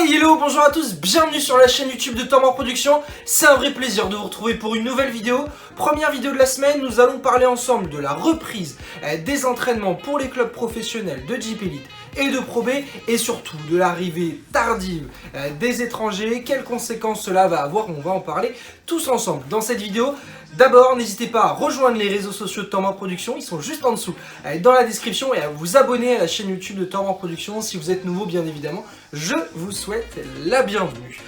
Hey hello, bonjour à tous, bienvenue sur la chaîne YouTube de Torment Production. C'est un vrai plaisir de vous retrouver pour une nouvelle vidéo. Première vidéo de la semaine, nous allons parler ensemble de la reprise des entraînements pour les clubs professionnels de Jeep Elite et de Pro B, et surtout de l'arrivée tardive des étrangers. Quelles conséquences cela va avoir, on va en parler tous ensemble dans cette vidéo. D'abord, n'hésitez pas à rejoindre les réseaux sociaux de Torment Production, ils sont juste en dessous dans la description, et à vous abonner à la chaîne YouTube de Torment Production si vous êtes nouveau, bien évidemment. Je vous souhaite la bienvenue.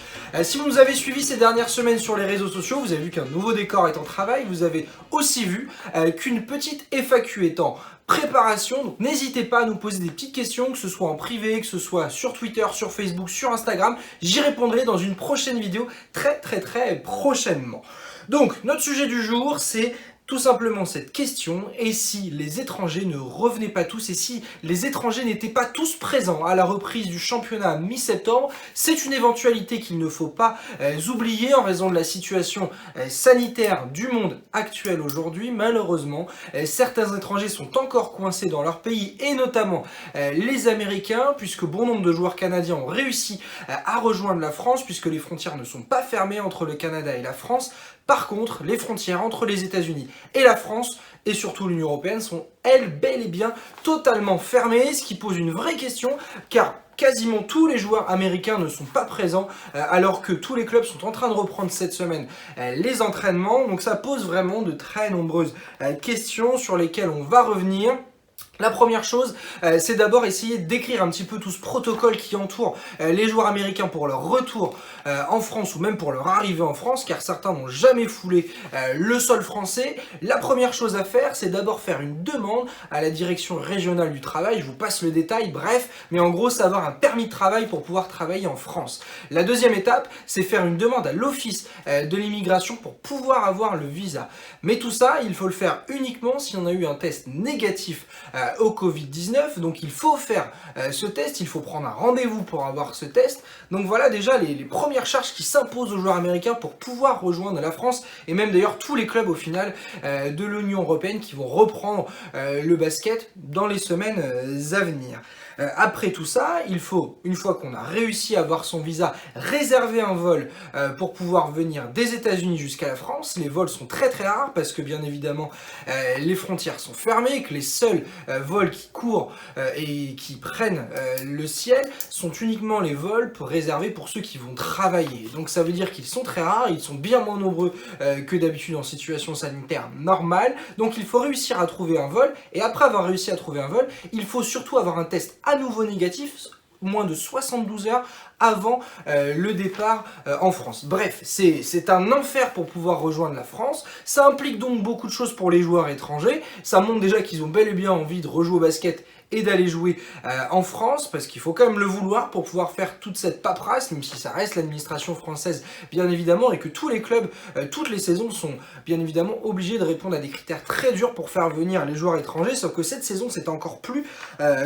Si vous nous avez suivis ces dernières semaines sur les réseaux sociaux, vous avez vu qu'un nouveau décor est en travail. Vous avez aussi vu qu'une petite FAQ est en préparation. Donc n'hésitez pas à nous poser des petites questions, que ce soit en privé, que ce soit sur Twitter, sur Facebook, sur Instagram. J'y répondrai dans une prochaine vidéo très prochainement. Donc notre sujet du jour, c'est tout simplement cette question: et si les étrangers ne revenaient pas tous, et si les étrangers n'étaient pas tous présents à la reprise du championnat mi-septembre? C'est une éventualité qu'il ne faut pas oublier en raison de la situation sanitaire du monde actuel aujourd'hui. Malheureusement, certains étrangers sont encore coincés dans leur pays, et notamment les Américains, puisque bon nombre de joueurs canadiens ont réussi à rejoindre la France, puisque les frontières ne sont pas fermées entre le Canada et la France. Par contre, les frontières entre les États-Unis et la France, et surtout l'Union Européenne, sont elles bel et bien totalement fermées, ce qui pose une vraie question, car quasiment tous les joueurs américains ne sont pas présents, alors que tous les clubs sont en train de reprendre cette semaine les entraînements. Donc ça pose vraiment de très nombreuses questions sur lesquelles on va revenir. La première chose, c'est d'abord essayer de décrire un petit peu tout ce protocole qui entoure les joueurs américains pour leur retour en France, ou même pour leur arrivée en France, car certains n'ont jamais foulé le sol français. La première chose à faire, c'est d'abord faire une demande à la direction régionale du travail. Je vous passe le détail, bref, mais en gros, c'est avoir un permis de travail pour pouvoir travailler en France. La deuxième étape, c'est faire une demande à l'office de l'immigration pour pouvoir avoir le visa. Mais tout ça, il faut le faire uniquement si on a eu un test négatif au Covid-19, donc il faut faire ce test, il faut prendre un rendez-vous pour avoir ce test. Donc voilà déjà les premières charges qui s'imposent aux joueurs américains pour pouvoir rejoindre la France, et même d'ailleurs tous les clubs au final de l'Union Européenne qui vont reprendre le basket dans les semaines à venir. Après tout ça, il faut, une fois qu'on a réussi à avoir son visa, réserver un vol pour pouvoir venir des États-Unis jusqu'à la France. Les vols sont très rares parce que bien évidemment les frontières sont fermées, que les seuls vols qui courent et qui prennent le ciel sont uniquement les vols réservés pour ceux qui vont travailler. Donc ça veut dire qu'ils sont très rares, ils sont bien moins nombreux que d'habitude en situation sanitaire normale. Donc il faut réussir à trouver un vol, et après avoir réussi à trouver un vol, il faut surtout avoir un test à nouveau négatif moins de 72 heures avant le départ en France. Bref, c'est un enfer pour pouvoir rejoindre la France. Ça implique donc beaucoup de choses pour les joueurs étrangers. Ça montre déjà qu'ils ont bel et bien envie de rejouer au basket et d'aller jouer en France, parce qu'il faut quand même le vouloir pour pouvoir faire toute cette paperasse, même si ça reste l'administration française bien évidemment, et que tous les clubs, toutes les saisons sont bien évidemment obligés de répondre à des critères très durs pour faire venir les joueurs étrangers, sauf que cette saison c'est encore plus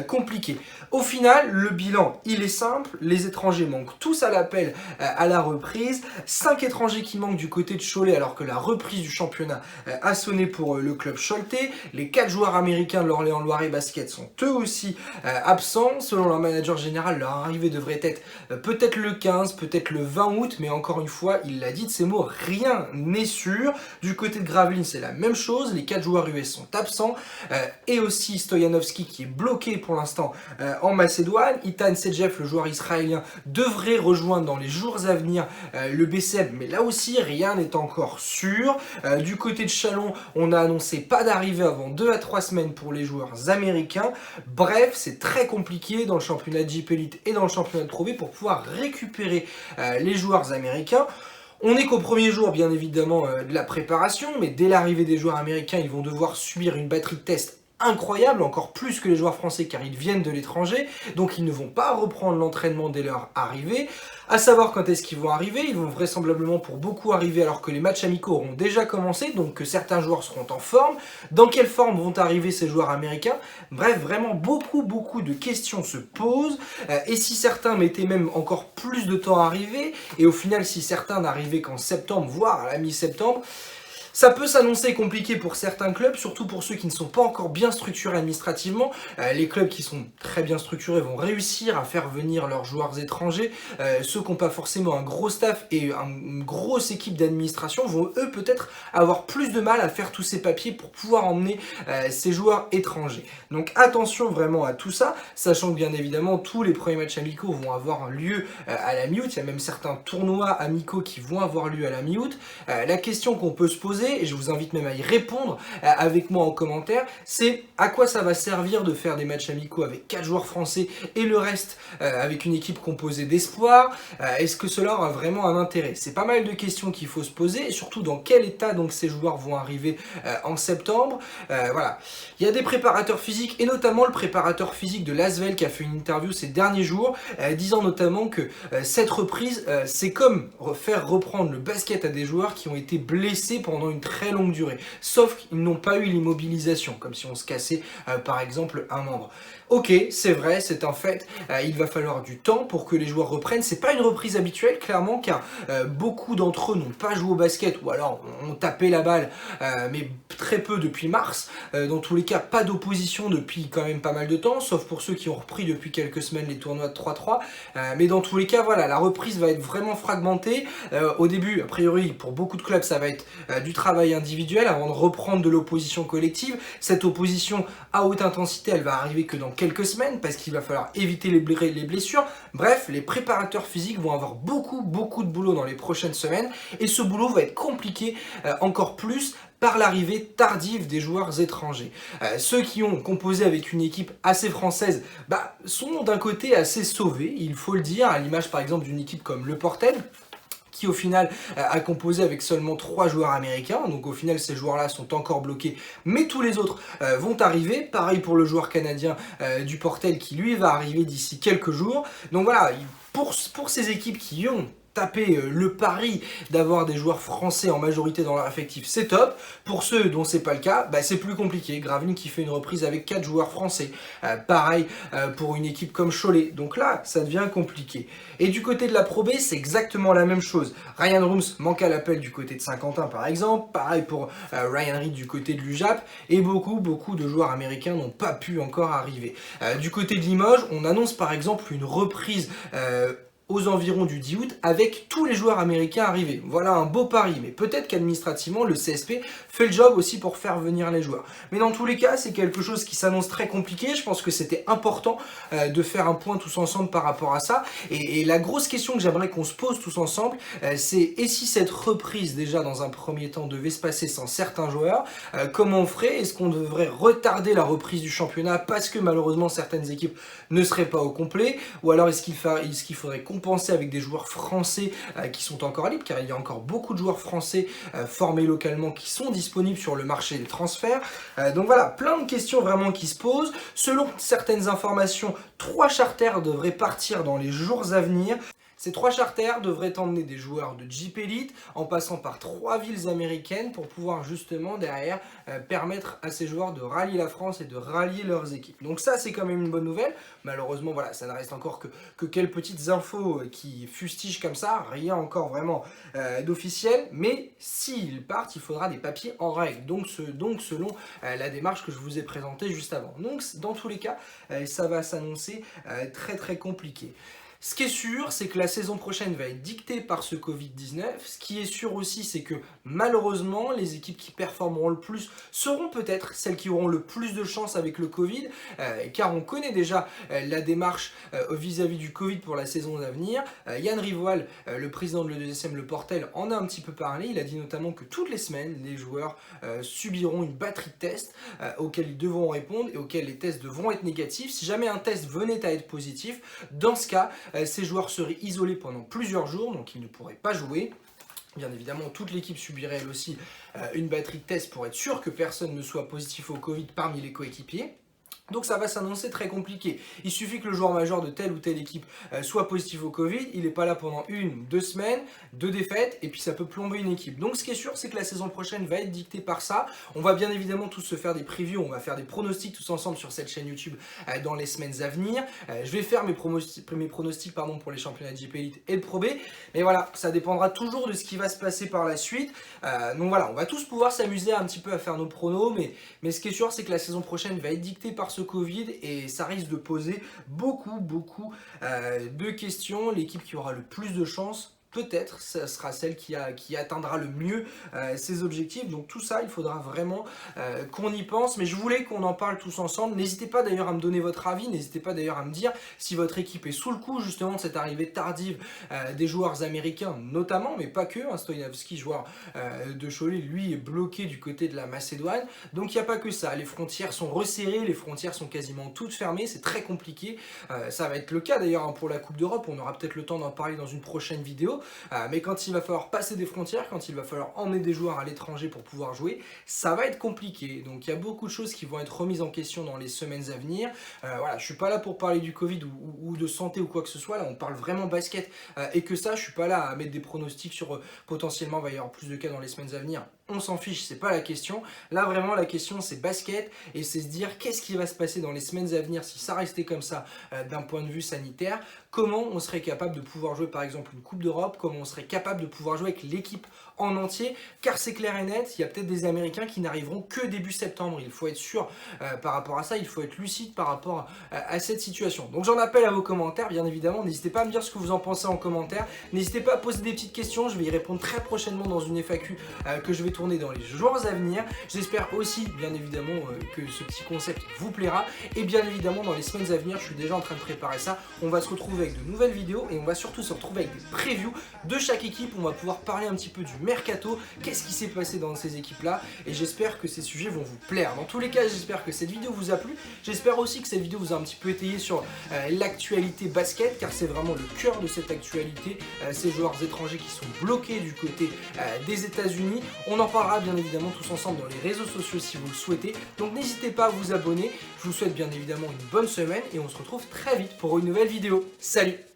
compliqué. Au final, le bilan il est simple, les étrangers manquent tous à l'appel à la reprise, 5 étrangers qui manquent du côté de Cholet alors que la reprise du championnat a sonné pour le club choletais. Les 4 joueurs américains de l'Orléans-Loiret Basket sont eux aussi absents. Selon leur manager général, leur arrivée devrait être peut-être le 15, peut-être le 20 août, mais encore une fois, il l'a dit de ses mots, rien n'est sûr. Du côté de Gravelines, c'est la même chose, les 4 joueurs US sont absents, et aussi Stoyanovski qui est bloqué pour l'instant en Macédoine. Itan Sedjev, le joueur israélien, devrait rejoindre dans les jours à venir le BCM, mais là aussi rien n'est encore sûr. Du côté de Chalon, on a annoncé pas d'arrivée avant 2 à 3 semaines pour les joueurs américains. Bref, c'est très compliqué dans le championnat de Jeep Elite et dans le championnat de Pro B pour pouvoir récupérer les joueurs américains. On n'est qu'au premier jour bien évidemment de la préparation, mais dès l'arrivée des joueurs américains, ils vont devoir subir une batterie de tests incroyable, encore plus que les joueurs français car ils viennent de l'étranger, donc ils ne vont pas reprendre l'entraînement dès leur arrivée. À savoir quand est-ce qu'ils vont arriver, ils vont vraisemblablement pour beaucoup arriver alors que les matchs amicaux auront déjà commencé, donc que certains joueurs seront en forme. Dans quelle forme vont arriver ces joueurs américains? Bref, vraiment beaucoup de questions se posent, et si certains mettaient même encore plus de temps à arriver, et au final si certains n'arrivaient qu'en septembre, voire à la mi-septembre, Ça peut s'annoncer compliqué pour certains clubs, surtout pour ceux qui ne sont pas encore bien structurés administrativement. Les clubs qui sont très bien structurés vont réussir à faire venir leurs joueurs étrangers. Ceux qui n'ont pas forcément un gros staff et une grosse équipe d'administration vont eux peut-être avoir plus de mal à faire tous ces papiers pour pouvoir emmener ces joueurs étrangers. Donc attention vraiment à tout ça, sachant que bien évidemment tous les premiers matchs amicaux vont avoir lieu à la mi-août. Il y a même certains tournois amicaux qui vont avoir lieu à la mi-août. La question qu'on peut se poser, et je vous invite même à y répondre avec moi en commentaire, c'est à quoi ça va servir de faire des matchs amicaux avec 4 joueurs français et le reste avec une équipe composée d'espoirs. Est-ce que cela aura vraiment un intérêt? C'est pas mal de questions qu'il faut se poser, et surtout dans quel état donc ces joueurs vont arriver en septembre. Voilà. Il y a des préparateurs physiques, et notamment le préparateur physique de l'Asvel qui a fait une interview ces derniers jours, disant notamment que cette reprise, c'est comme faire reprendre le basket à des joueurs qui ont été blessés pendant une très longue durée, sauf qu'ils n'ont pas eu l'immobilisation, comme si on se cassait par exemple un membre. Ok, c'est vrai, c'est un fait, il va falloir du temps pour que les joueurs reprennent. C'est pas une reprise habituelle, clairement, car beaucoup d'entre eux n'ont pas joué au basket, ou alors ont tapé la balle, mais très peu depuis mars. Dans tous les cas, pas d'opposition depuis quand même pas mal de temps, sauf pour ceux qui ont repris depuis quelques semaines les tournois de 3-3. Mais dans tous les cas, voilà, la reprise va être vraiment fragmentée. Au début, a priori, pour beaucoup de clubs, ça va être du travail individuel avant de reprendre de l'opposition collective. Cette opposition à haute intensité, elle va arriver que dans quelques semaines parce qu'il va falloir éviter les blessures. Bref, les préparateurs physiques vont avoir beaucoup de boulot dans les prochaines semaines, et ce boulot va être compliqué encore plus par l'arrivée tardive des joueurs étrangers. Ceux qui ont composé avec une équipe assez française sont d'un côté assez sauvés, il faut le dire, à l'image par exemple d'une équipe comme Le Portel, qui au final a composé avec seulement 3 joueurs américains. Donc au final ces joueurs-là sont encore bloqués, mais tous les autres vont arriver. Pareil pour le joueur canadien du Portel qui lui va arriver d'ici quelques jours. Donc voilà, pour ces équipes qui ont taper le pari d'avoir des joueurs français en majorité dans leur effectif, c'est top. Pour ceux dont c'est pas le cas, c'est plus compliqué. Gravelines qui fait une reprise avec 4 joueurs français. Pareil pour une équipe comme Cholet. Donc là, ça devient compliqué. Et du côté de la Pro B, c'est exactement la même chose. Ryan Rooms manque à l'appel du côté de Saint-Quentin par exemple. Pareil pour Ryan Reed du côté de l'UJAP. Et beaucoup de joueurs américains n'ont pas pu encore arriver. Du côté de Limoges, on annonce par exemple une reprise aux environs du 10 août avec tous les joueurs américains arrivés. Voilà un beau pari, mais peut-être qu'administrativement le CSP fait le job aussi pour faire venir les joueurs. Mais dans tous les cas, c'est quelque chose qui s'annonce très compliqué. Je pense que c'était important de faire un point tous ensemble par rapport à ça. Et la grosse question que j'aimerais qu'on se pose tous ensemble, c'est et si cette reprise déjà dans un premier temps devait se passer sans certains joueurs, comment on ferait? Est-ce qu'on devrait retarder la reprise du championnat parce que malheureusement certaines équipes ne seraient pas au complet? Ou alors est-ce qu'il faudrait compenser avec des joueurs français qui sont encore libres, car il y a encore beaucoup de joueurs français formés localement qui sont disponibles sur le marché des transferts. Donc voilà, plein de questions vraiment qui se posent. Selon certaines informations, 3 charters devraient partir dans les jours à venir. Ces 3 charters devraient emmener des joueurs de Jeep Elite en passant par 3 villes américaines pour pouvoir justement derrière permettre à ces joueurs de rallier la France et de rallier leurs équipes. Donc ça c'est quand même une bonne nouvelle. Malheureusement voilà, ça ne reste encore que quelques petites infos qui fustigent comme ça, rien encore vraiment d'officiel, mais s'ils partent, il faudra des papiers en règle, donc selon la démarche que je vous ai présentée juste avant. Donc dans tous les cas, ça va s'annoncer très compliqué. Ce qui est sûr, c'est que la saison prochaine va être dictée par ce Covid-19. Ce qui est sûr aussi, c'est que malheureusement, les équipes qui performeront le plus seront peut-être celles qui auront le plus de chance avec le Covid, car on connaît déjà la démarche vis-à-vis du Covid pour la saison à venir. Yann Rivoal, le président de l'EDSM Le Portel, en a un petit peu parlé. Il a dit notamment que toutes les semaines, les joueurs subiront une batterie de tests auxquels ils devront répondre et auxquels les tests devront être négatifs. Si jamais un test venait à être positif, dans ce cas, ces joueurs seraient isolés pendant plusieurs jours, donc ils ne pourraient pas jouer. Bien évidemment, toute l'équipe subirait elle aussi une batterie de tests pour être sûr que personne ne soit positif au Covid parmi les coéquipiers. Donc ça va s'annoncer très compliqué. Il suffit que le joueur majeur de telle ou telle équipe soit positif au Covid, il n'est pas là pendant 1 ou 2 semaines, 2 défaites, et puis ça peut plomber une équipe. Donc ce qui est sûr, c'est que la saison prochaine va être dictée par ça. On va bien évidemment tous se faire des previews, on va faire des pronostics tous ensemble sur cette chaîne YouTube dans les semaines à venir. Je vais faire mes pronostics pour les championnats de JP Elite et de Pro B. Mais voilà, ça dépendra toujours de ce qui va se passer par la suite. Donc voilà, on va tous pouvoir s'amuser un petit peu à faire nos pronos, mais ce qui est sûr, c'est que la saison prochaine va être dictée par ce Covid et ça risque de poser beaucoup de questions. L'équipe qui aura le plus de chance, peut-être, ça sera celle qui atteindra le mieux ses objectifs. Donc tout ça, il faudra vraiment qu'on y pense. Mais je voulais qu'on en parle tous ensemble. N'hésitez pas d'ailleurs à me donner votre avis. N'hésitez pas d'ailleurs à me dire si votre équipe est sous le coup justement de cette arrivée tardive des joueurs américains notamment, mais pas que. Stoyanovski, joueur de Cholet, lui est bloqué du côté de la Macédoine. Donc il n'y a pas que ça. Les frontières sont resserrées, les frontières sont quasiment toutes fermées. C'est très compliqué. Ça va être le cas d'ailleurs pour la Coupe d'Europe. On aura peut-être le temps d'en parler dans une prochaine vidéo. Mais quand il va falloir passer des frontières, quand il va falloir emmener des joueurs à l'étranger pour pouvoir jouer, ça va être compliqué. Donc il y a beaucoup de choses qui vont être remises en question dans les semaines à venir. Voilà, je suis pas là pour parler du Covid ou de santé ou quoi que ce soit. Là, on parle vraiment basket et que ça, je suis pas là à mettre des pronostics sur potentiellement il va y avoir plus de cas dans les semaines à venir. On s'en fiche, c'est pas la question. Là, vraiment, la question, c'est basket et c'est se dire qu'est-ce qui va se passer dans les semaines à venir si ça restait comme ça d'un point de vue sanitaire. Comment on serait capable de pouvoir jouer par exemple une Coupe d'Europe, comment on serait capable de pouvoir jouer avec l'équipe en entier, car c'est clair et net, il y a peut-être des Américains qui n'arriveront que début septembre. Il faut être sûr par rapport à ça, il faut être lucide par rapport à cette situation. Donc j'en appelle à vos commentaires, bien évidemment. N'hésitez pas à me dire ce que vous en pensez en commentaire. N'hésitez pas à poser des petites questions, je vais y répondre très prochainement dans une FAQ que je vais tourner dans les jours à venir. J'espère aussi, bien évidemment, que ce petit concept vous plaira. Et bien évidemment, dans les semaines à venir, je suis déjà en train de préparer ça. On va se retrouver avec de nouvelles vidéos et on va surtout se retrouver avec des previews de chaque équipe. On va pouvoir parler un petit peu du mercato, qu'est-ce qui s'est passé dans ces équipes-là. Et j'espère que ces sujets vont vous plaire. Dans tous les cas, j'espère que cette vidéo vous a plu. J'espère aussi que cette vidéo vous a un petit peu étayé sur l'actualité basket, car c'est vraiment le cœur de cette actualité. Ces joueurs étrangers qui sont bloqués du côté des États-Unis. On en parlera bien évidemment tous ensemble dans les réseaux sociaux si vous le souhaitez. Donc n'hésitez pas à vous abonner. Je vous souhaite bien évidemment une bonne semaine et on se retrouve très vite pour une nouvelle vidéo. Salut!